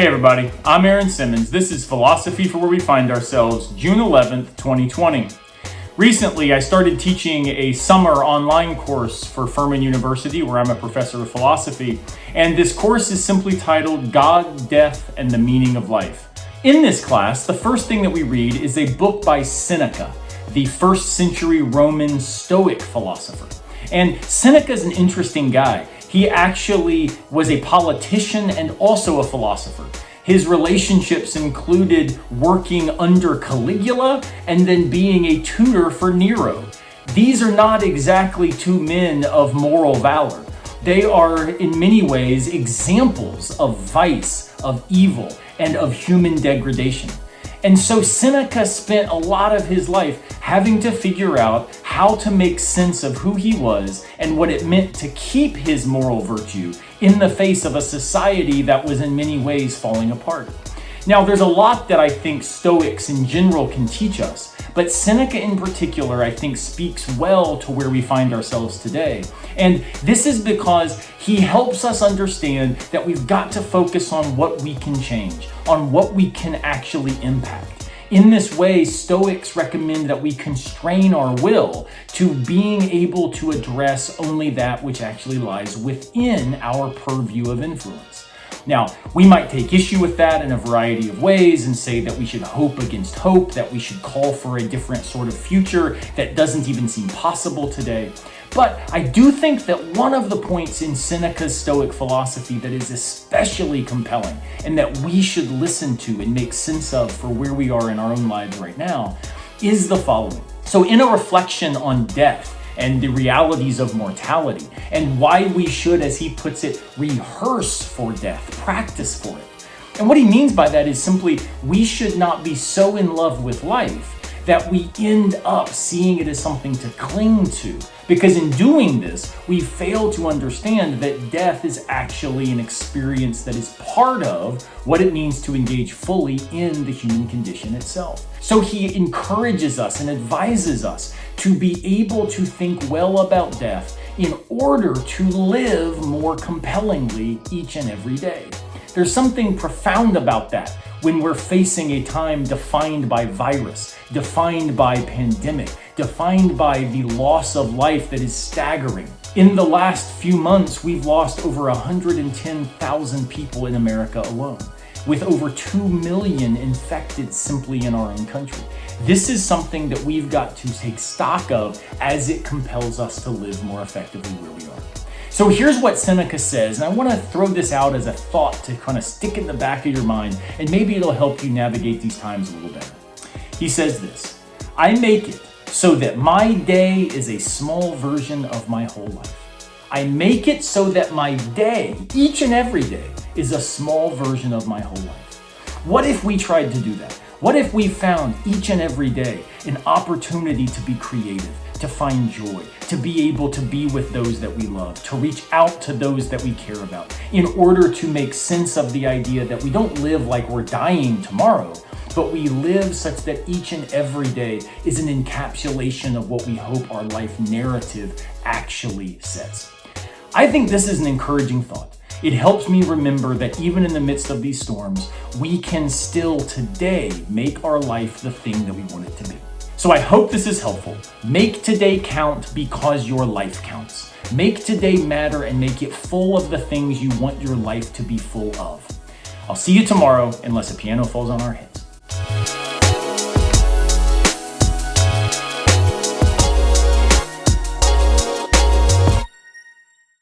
Hey everybody, I'm Simmons. This is Philosophy for Where We Find Ourselves, June 11th, 2020. Recently, I started teaching a summer online course for Furman University, where I'm a professor of philosophy, and this course is simply titled God, Death, and the Meaning of Life. In this class, the first thing that we read is a book by Seneca, the 1st century Roman Stoic philosopher. And Seneca is an interesting guy. He actually was a politician and also a philosopher. His relationships included working under Caligula and then being a tutor for Nero. These are not exactly two men of moral valor. They are in many ways examples of vice, of evil, and of human degradation. And so Seneca spent a lot of his life having to figure out how to make sense of who he was and what it meant to keep his moral virtue in the face of a society that was in many ways falling apart. Now, there's a lot that I think Stoics in general can teach us, but Seneca in particular, I think, speaks well to where we find ourselves today. And this is because he helps us understand that we've got to focus on what we can change, on what we can actually impact. In this way, Stoics recommend that we constrain our will to being able to address only that which actually lies within our purview of influence. Now, we might take issue with that in a variety of ways and say that we should hope against hope, that we should call for a different sort of future that doesn't even seem possible today. But I do think that one of the points in Seneca's Stoic philosophy that is especially compelling and that we should listen to and make sense of for where we are in our own lives right now is the following. So in a reflection on death and the realities of mortality and why we should, as he puts it, rehearse for death, practice for it. And what he means by that is simply we should not be so in love with life that we end up seeing it as something to cling to. Because in doing this, we fail to understand that death is actually an experience that is part of what it means to engage fully in the human condition itself. So he encourages us and advises us to be able to think well about death in order to live more compellingly each and every day. There's something profound about that when we're facing a time defined by virus, defined by pandemic, defined by the loss of life that is staggering. In the last few months, we've lost over 110,000 people in America alone, with over 2 million infected simply in our own country. This is something that we've got to take stock of as it compels us to live more effectively where we are. So here's what Seneca says, and I want to throw this out as a thought to kind of stick in the back of your mind, and maybe it'll help you navigate these times a little better. He says this: I make it so that my day is a small version of my whole life. I make it so that my day, each and every day, is a small version of my whole life. What if we tried to do that? What if we found each and every day an opportunity to be creative, to find joy, to be able to be with those that we love, to reach out to those that we care about, in order to make sense of the idea that we don't live like we're dying tomorrow, but we live such that each and every day is an encapsulation of what we hope our life narrative actually says. I think this is an encouraging thought. It helps me remember that even in the midst of these storms, we can still today make our life the thing that we want it to be. So I hope this is helpful. Make today count because your life counts. Make today matter and make it full of the things you want your life to be full of. I'll see you tomorrow, unless a piano falls on our head.